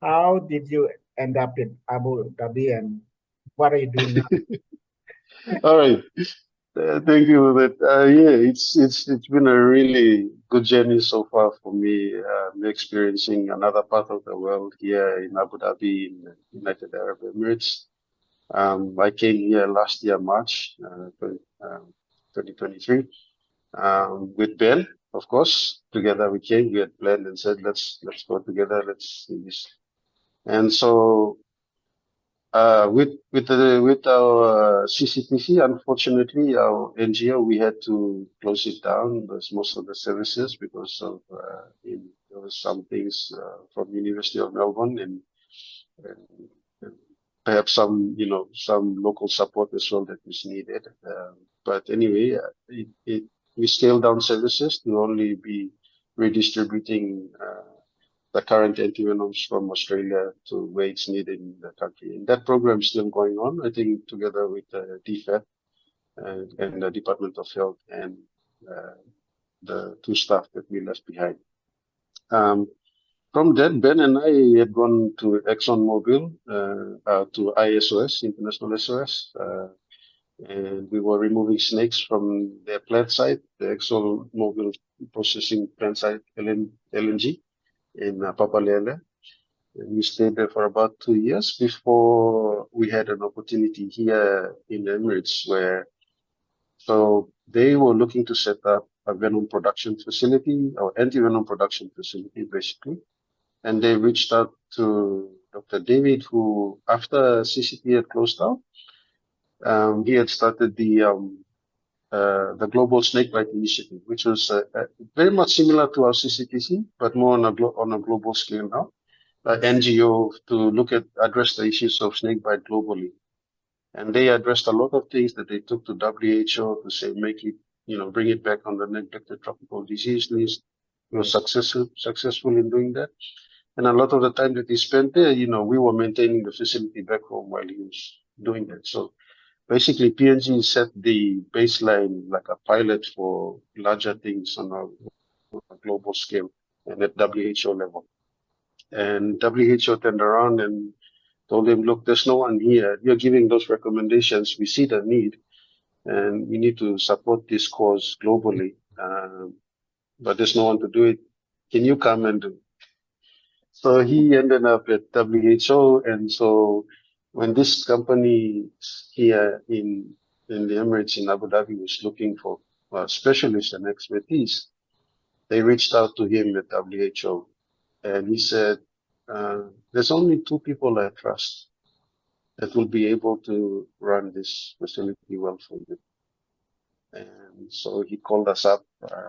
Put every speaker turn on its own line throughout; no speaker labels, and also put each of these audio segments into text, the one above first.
How did you end up in Abu Dhabi and what are you doing now?
All right. Thank you for that. Yeah, it's been a really good journey so far for me. Experiencing another part of the world here in Abu Dhabi, in the United Arab Emirates. I came here last year, March 2023, with Ben, of course. Together we came. We had planned and said, let's go together. Let's see this. And so with our CCTC, unfortunately, our NGO, we had to close it down. There's most of the services because of there was some things from University of Melbourne and perhaps some some local support as well that was needed. But anyway, we scaled down services to only be redistributing. The current antivenoms from Australia to where it's needed in the country. And that program is still going on, I think, together with DFAT and the Department of Health and uh, the two staff that we left behind. Um, from that, Ben and I had gone to ExxonMobil, to ISOS, International SOS, and we were removing snakes from their plant site, the ExxonMobil processing plant site, LNG, in Papua New Guinea. And we stayed there for about 2 years before we had an opportunity here in the Emirates where, so they were looking to set up a venom production facility or anti-venom production facility, basically. And they reached out to Dr. David, who, after CCT had closed down, he had started the Global Snakebite Initiative, which was very much similar to our CCTC, but more on on a global scale now. NGO to look at address the issues of snakebite globally. And they addressed a lot of things that they took to WHO to say make it, bring it back on the neglected tropical disease list. He was
Yes.
successful in doing that. And a lot of the time that he spent there, we were maintaining the facility back home while he was doing that. So basically, PNG set the baseline like a pilot for larger things on a global scale and at WHO level. And WHO turned around and told him, look, there's no one here. You're giving those recommendations. We see the need and we need to support this cause globally. But there's no one to do it. Can you come and do it? So he ended up at WHO. And so when this company here in the Emirates in Abu Dhabi was looking for specialists and expertise, they reached out to him at WHO. And he said, there's only two people I trust that will be able to run this facility well for you. And so he called us up.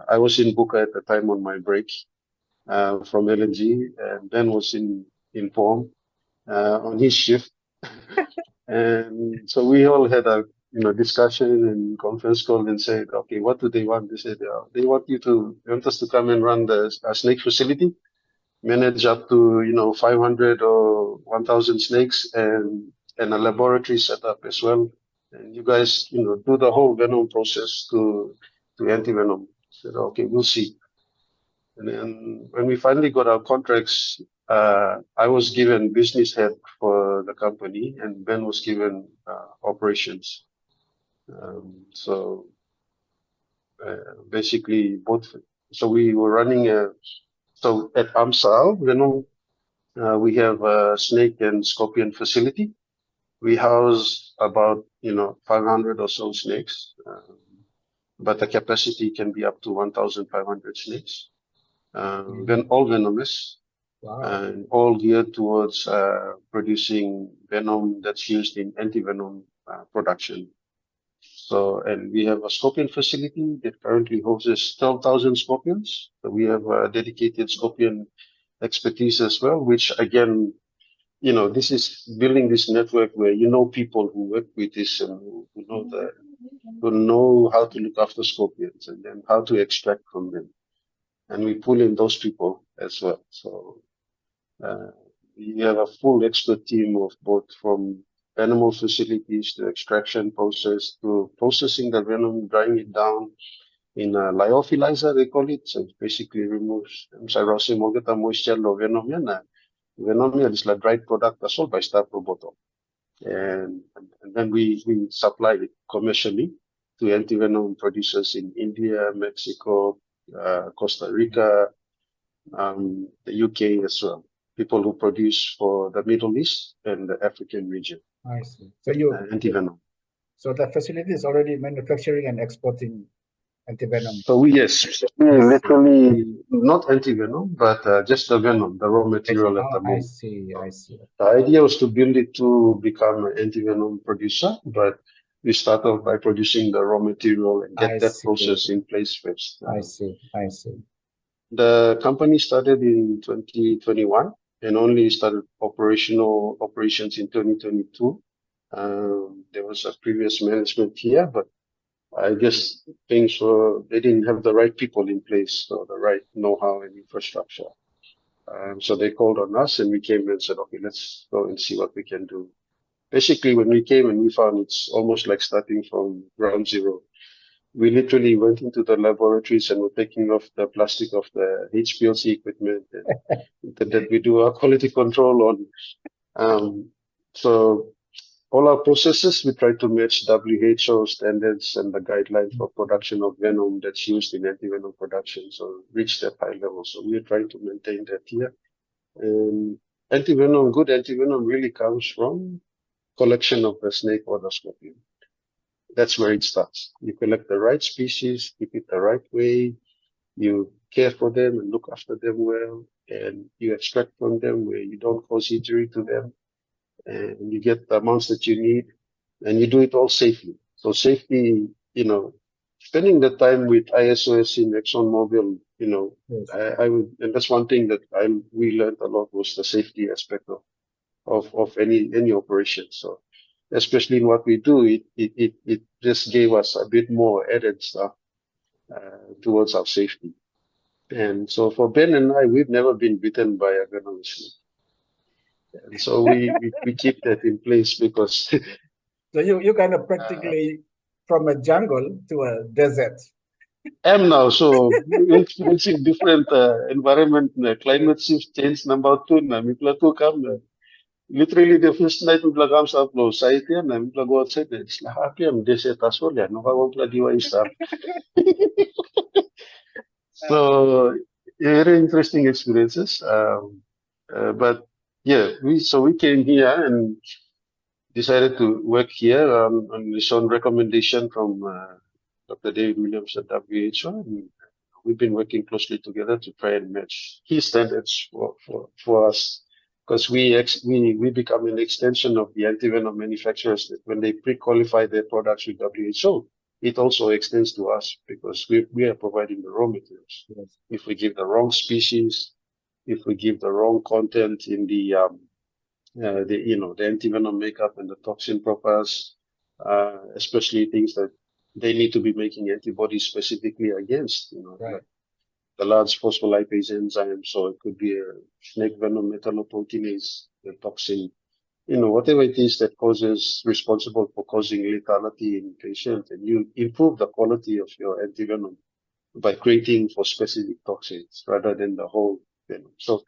I was in Buka at the time on my break from LNG, and Ben was in Pom on his shift. And so we all had a discussion and conference call and said, okay, what do they want? They said they want us to come and run the snake facility, manage up to 500 or 1,000 snakes and a laboratory setup as well. And you guys do the whole venom process to anti-venom. Said, okay, we'll see. And then when we finally got our contracts, I was given business head for the company and Ben was given operations. So basically both, so we were running so at Amsal, Venom. We have a snake and scorpion facility. We house about 500 or so snakes, but the capacity can be up to 1,500 snakes. Then all venomous
Wow.
and all geared towards producing venom that's used in anti-venom production. So, and we have a scorpion facility that currently houses 12,000 scorpions. So we have a dedicated scorpion expertise as well, which again this is building this network where people who work with this and who know how to look after scorpions and then how to extract from them. And we pull in those people as well. So uh, we have a full expert team of both from animal facilities to extraction process to processing the venom, drying it down in a lyophilizer, they call it. So it basically removes moisture of venom. Venomium is a dried product that's sold by Star Proboto. And then we supply it commercially to antivenom producers in India, Mexico, Costa Rica, the UK as well. People who produce for the Middle East and the African region,
I see. So you,
antivenom.
so the facility is already manufacturing and exporting antivenom.
So yes, we
I see.
literally not antivenom, but just the venom, the raw material at the
I
moment.
see. I see.
The idea was to build it to become an antivenom producer, but we start off by producing the raw material and
I
get that
see.
process in place first.
I see. I see.
The company started in 2021 and only started operations in 2022. There was a previous management here, but I guess they didn't have the right people in place or the right know-how and infrastructure. So they called on us and we came and said, okay, let's go and see what we can do. Basically, when we came and we found it's almost like starting from ground zero. We literally went into the laboratories and were taking off the plastic of the HPLC equipment and that we do our quality control on. So all our processes, we try to match WHO standards and the guidelines for production of venom that's used in antivenom production. So reach that high level. So we're trying to maintain that here. And good antivenom really comes from collection of the snake or the scorpion. That's where it starts. You collect the right species, keep it the right way, you care for them and look after them well, and you extract from them where you don't cause injury to them, and you get the amounts that you need, and you do it all safely. So safety, spending the time with ISOS in ExxonMobil,
Yes.
I would, and that's one thing that we learned a lot was the safety aspect of any operation. So especially in what we do, it just gave us a bit more added stuff towards our safety. And so for Ben and I, we've never been bitten by a venomous snake. And so we keep that in place because
So you kind of practically from a jungle to a desert.
am now, so we're experiencing different environment, climate shift change number two, na mipla two come. Literally the first night we come south low site and we go outside, it's like happy I'm desert as well, yeah, no one diwa stuff. So very interesting experiences. But yeah, we came here and decided to work here on his own recommendation from Dr. David Williams at WHO. And we've been working closely together to try and match his standards for us. Because we become an extension of the antivenom manufacturers that when they pre-qualify their products with WHO, it also extends to us because we are providing the raw materials.
Yes.
If we give the wrong species, if we give the wrong content in the antivenom makeup and the toxin profiles, especially things that they need to be making antibodies specifically against,
Right.
like the large phospholipase enzyme. So it could be a snake venom metalloproteinase, the toxin, whatever it is that responsible for causing lethality in patients, and you improve the quality of your antivenom by creating for specific toxins rather than the whole venom. So,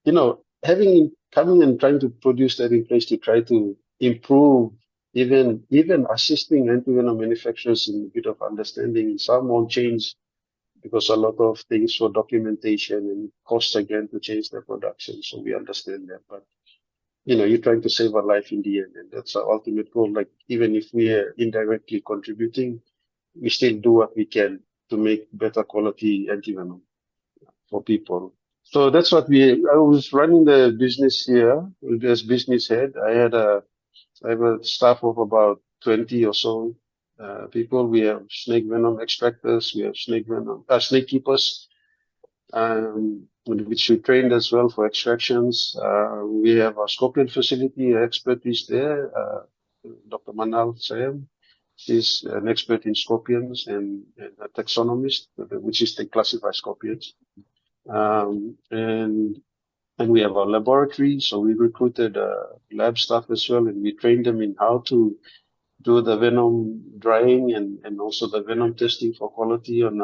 coming and trying to produce that in place to try to improve, even assisting antivenom manufacturers in a bit of understanding. Some won't change because a lot of things for documentation and costs again to change their production. So we understand that, but you're trying to save a life in the end, and that's our ultimate goal. Like even if we are indirectly contributing, we still do what we can to make better quality antivenom for people. So that's what I was running the business here as business head. I have a staff of about 20 or so people. We have snake venom extractors, we have snake keepers, which we trained as well for extractions. We have a scorpion facility expertise there, Dr. Manal Sayam. She's an expert in scorpions and a taxonomist, which is to classify scorpions. And we have our laboratory, so we recruited lab staff as well, and we trained them in how to do the venom drying and also the venom testing for quality on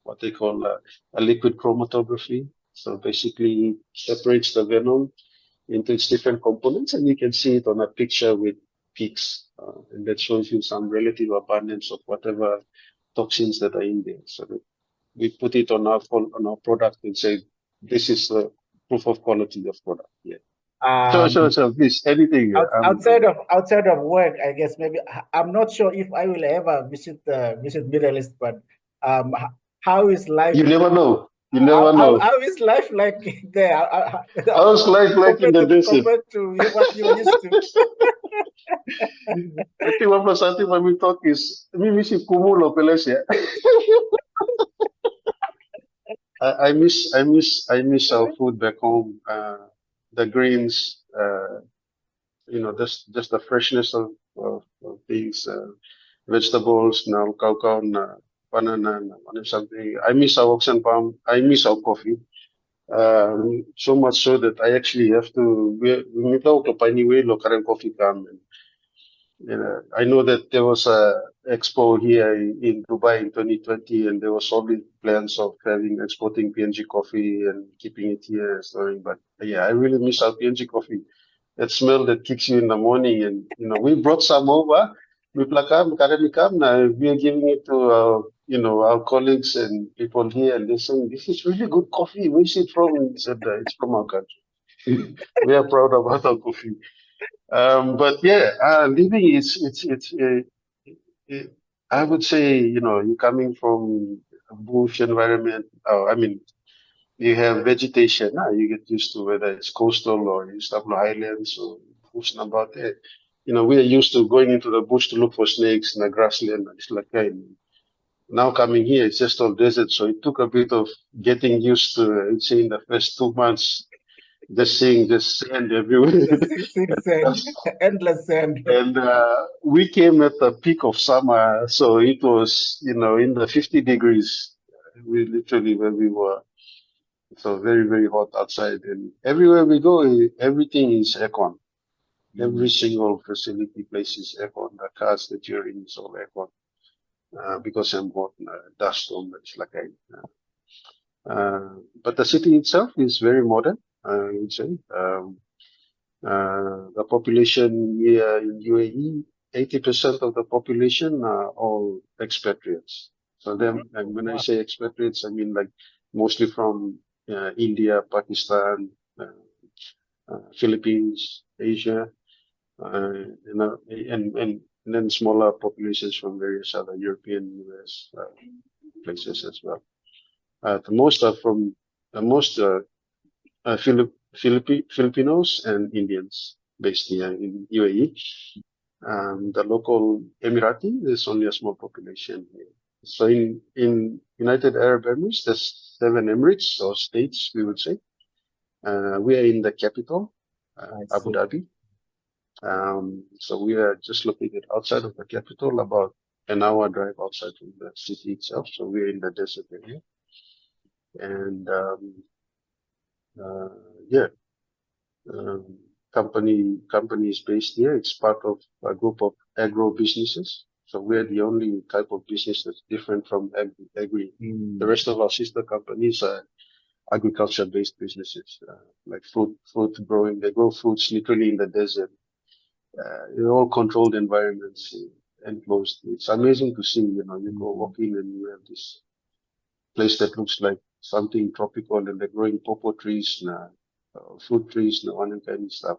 what they call a liquid chromatography. So basically it separates the venom into its different components, and you can see it on a picture with peaks, and that shows you some relative abundance of whatever toxins that are in there. So that we put it on our product and say this is the proof of quality of product. Yeah.
Um,
So please, anything.
outside of work, I guess maybe I'm not sure if I will ever visit Middle East, but how is life?
You never know. You never know.
How is life like there?
I was like in the desert.
Compared to what you're used to?
I think one plus something when we talk is maybe si kumulo pala siya. I miss our food back home. The greens, just the freshness of things, vegetables, now cocoa, na banana, na something. I miss our oxen palm. I miss our coffee. So much so that I actually have to. We talk to anyway. Look, current coffee come. I know that there was a expo here in Dubai in 2020, and there was solid plans of exporting PNG coffee and keeping it here and storing. But yeah, I really miss our PNG coffee. That smell that kicks you in the morning, and we brought some over. We are giving it to our colleagues and people here, and they're saying this is really good coffee. Where's it from? And he said it's from our country. We are proud about our coffee. But yeah, living it, I would say, you're coming from a bush environment. I mean, you have vegetation. You get used to whether it's coastal or you stop the highlands or bush about it. We are used to going into the bush to look for snakes in the grassland. It's like now coming here, it's just all desert. So it took a bit of getting used to, I'd say, in the first 2 months, just seeing the sand everywhere.
Seeing sand, endless sand.
And we came at the peak of summer, so it was, in the 50 degrees. We literally where we were, so very, very hot outside. And everywhere we go, everything is aircon. Every single facility place is aircon. The cars that you're in is all aircon. Because I'm hot, dust storm, it's like but the city itself is very modern, I would say. The population here in UAE, 80% of the population are all expatriates. So them, and when I say expatriates, I mean like mostly from India, Pakistan, Philippines, Asia, and then smaller populations from various other European, US places as well. The most are from the most Filipinos and Indians based here in UAE. The local Emirati, there's only a small population here. So in United Arab Emirates, there's 7 emirates or states, we would say. We are in the capital, Abu Dhabi. So we are just located outside of the capital, about an hour drive outside from the city itself. So we're in the desert area. And yeah, company is based here. It's part of a group of agro businesses. So we're the only type of business that's different from agri. The rest of our sister companies are agriculture-based businesses, like fruit growing. They grow fruits literally in the desert. In all controlled environments, enclosed. It's amazing to see. You go walking and you have this place that looks like something tropical, and they're growing popo trees, fruit trees, one kind of stuff.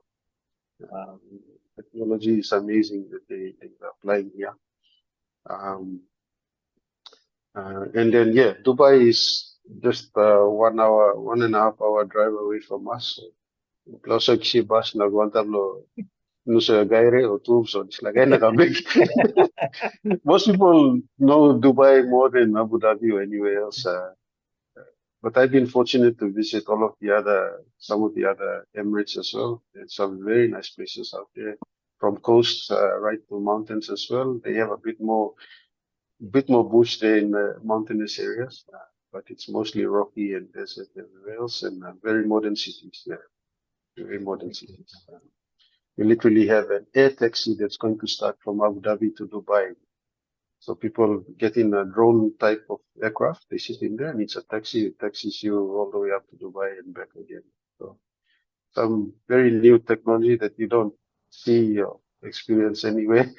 Technology is amazing that they are applying here. And then yeah, Dubai is just 1.5 hour drive away from us. Plus, si bus nagwantag lo Nusa Gaire or Tubes, so it's like big. Most people know Dubai more than Abu Dhabi or anywhere else. But I've been fortunate to visit some of the other Emirates as well. There's some very nice places out there, from coast right to mountains as well. They have a bit more bush there in the mountainous areas, but it's mostly rocky and desert everywhere else, and very modern cities there. Very modern cities. We literally have an air taxi that's going to start from Abu Dhabi to Dubai. So people get in a drone type of aircraft, they sit in there and it's a taxi, it taxis you all the way up to Dubai and back again. So some very new technology that you don't see or experience anywhere.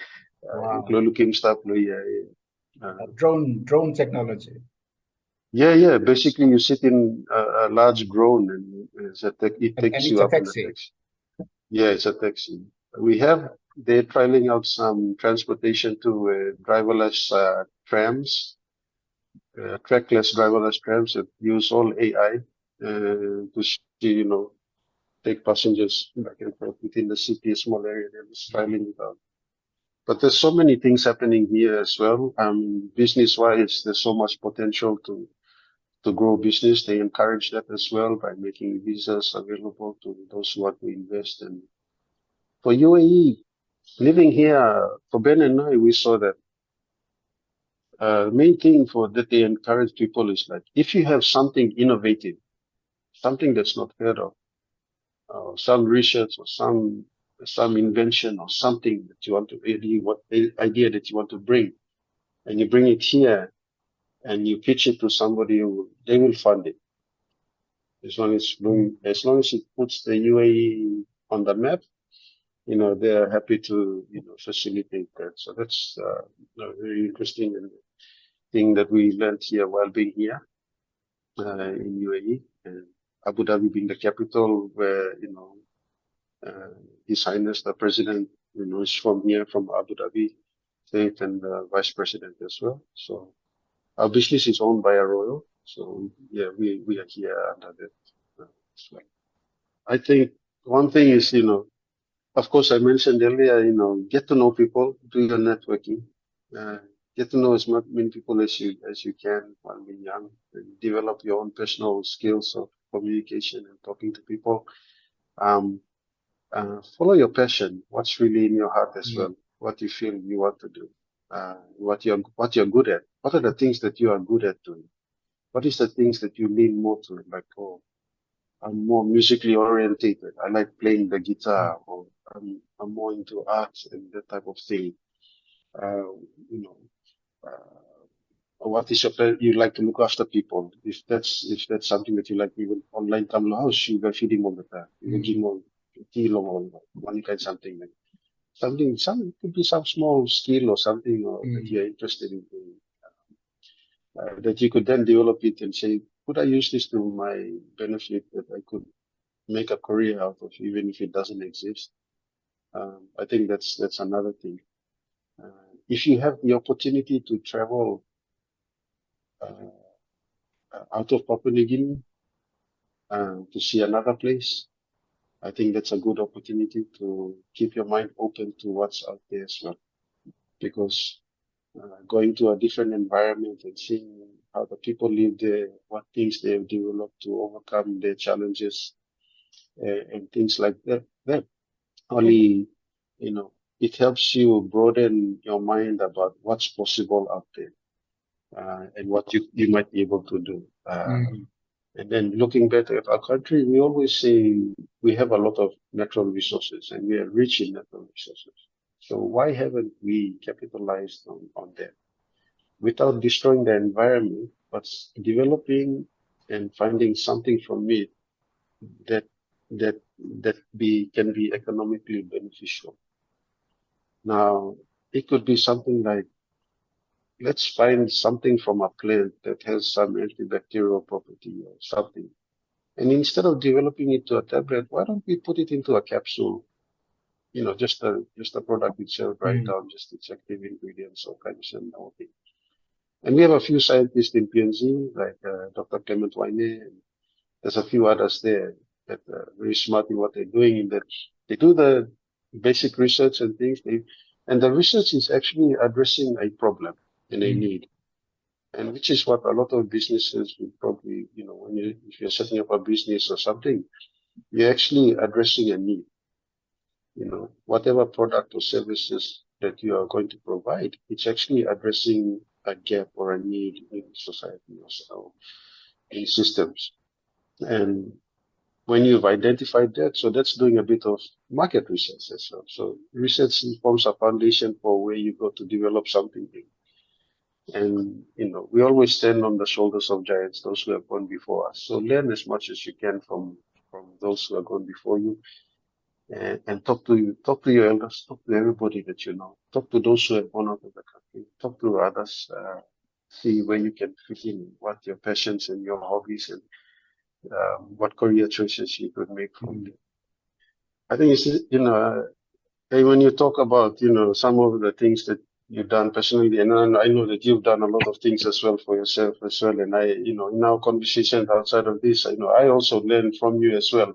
Wow.
Looking stuff, yeah, yeah.
Drone technology.
Yeah. Basically, you sit in a large drone and it
And
takes
it's
you
a
up in a
taxi.
taxi. Yeah, it's a taxi. They're trialing out some transportation to driverless trams, trackless driverless trams that use all AI to take passengers back and forth within the city, a small area. They're just trialing it out. But there's so many things happening here as well. Business-wise, there's so much potential to grow business. They encourage that as well by making visas available to those who want to invest. And for UAE, living here, for Ben and I, we saw that the main thing for that they encourage people is like if you have something innovative, something that's not heard of, some research or some invention or something that you want to really what idea that you want to bring, and you bring it here and you pitch it to somebody who they will fund it
Mm.
as long as it puts the UAE on the map. They're happy to facilitate that. So that's a very interesting thing that we learned here while being here in UAE, and Abu Dhabi being the capital where uh, His Highness the President is from here, from Abu Dhabi state, and the Vice President as well. So our business is owned by a royal. So yeah, we are here under that as well. I think one thing is of course, I mentioned earlier, get to know people, do your networking, uh, get to know as many people as you can while being young, and develop your own personal skills of communication and talking to people. Um, Follow your passion, what's really in your heart as
Mm.
well, what you feel you want to do, what you're good at. What are the things that you are good at doing? What is the things that you lean more to? Like, oh, I'm more musically orientated. I like playing the
Mm.
guitar, or I'm more into art and that type of thing. Uh, you know, or what is you like to look after people? If that's something that you like, even online come house, you can feed him all the time. You will give
Mm.
him tea long or one kind something like some it could be some small skill or something that
Mm.
you're interested in doing, that you could then develop it and say, could I use this to my benefit that I could make a career out of, even if it doesn't exist. I think that's another thing. If you have the opportunity to travel uh, out of Papua New Guinea to see another place, I think that's a good opportunity to keep your mind open to what's out there as well. Because going to a different environment and seeing how the people live there, what things they've developed to overcome their challenges, and things like that only, it helps you broaden your mind about what's possible out there, and what you might be able to do.
Mm.
And then looking back at our country, we always say we have a lot of natural resources and we are rich in natural resources. So why haven't we capitalized on that without destroying the environment, but developing and finding something from it that that that can be economically beneficial? Now, it could be something like, let's find something from a plant that has some antibacterial property or something. And instead of developing it to a tablet, why don't we put it into a capsule? Just a product itself, write
Mm.
down just its active ingredients or kinds and all things. And we have a few scientists in PNZ, like Dr. Clement Waine, and there's a few others there that are very smart in what they're doing, in that they do the basic research and things. And the research is actually addressing a problem and a
Mm.
need. And which is what a lot of businesses would probably, if you're setting up a business or something, you're actually addressing a need. Whatever product or services that you are going to provide, it's actually addressing a gap or a need in society or so, in systems. And when you've identified that, so that's doing a bit of market research as well. So research forms a foundation for where you go to develop something big. And, we always stand on the shoulders of giants, those who have gone before us. So learn as much as you can from those who have gone before you, and talk to your elders, talk to everybody that you know, talk to those who have gone out of the country, talk to others, see where you can fit in, what your passions and your hobbies, and what career choices you could make from there. I think it's, hey, when you talk about, some of the things that you've done personally, and I know that you've done a lot of things as well for yourself as well. And in our conversations outside of this, I also learn from you as well.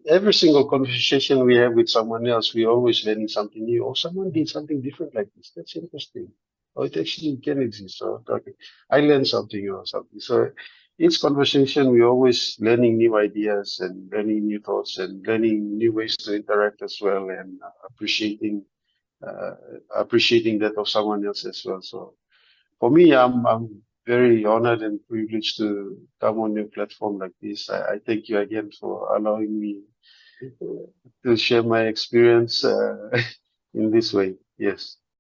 Every single conversation we have with someone else, we always learning something new. Or someone did something different like this. That's interesting. Or it actually can exist. Or okay, I learned something or something. So each conversation, we always learning new ideas and learning new thoughts and learning new ways to interact as well, and uh, appreciating that of someone else as well. So for me, I'm very honored and privileged to come on your platform like this. I thank you again for allowing me to share my experience in this way. Yes.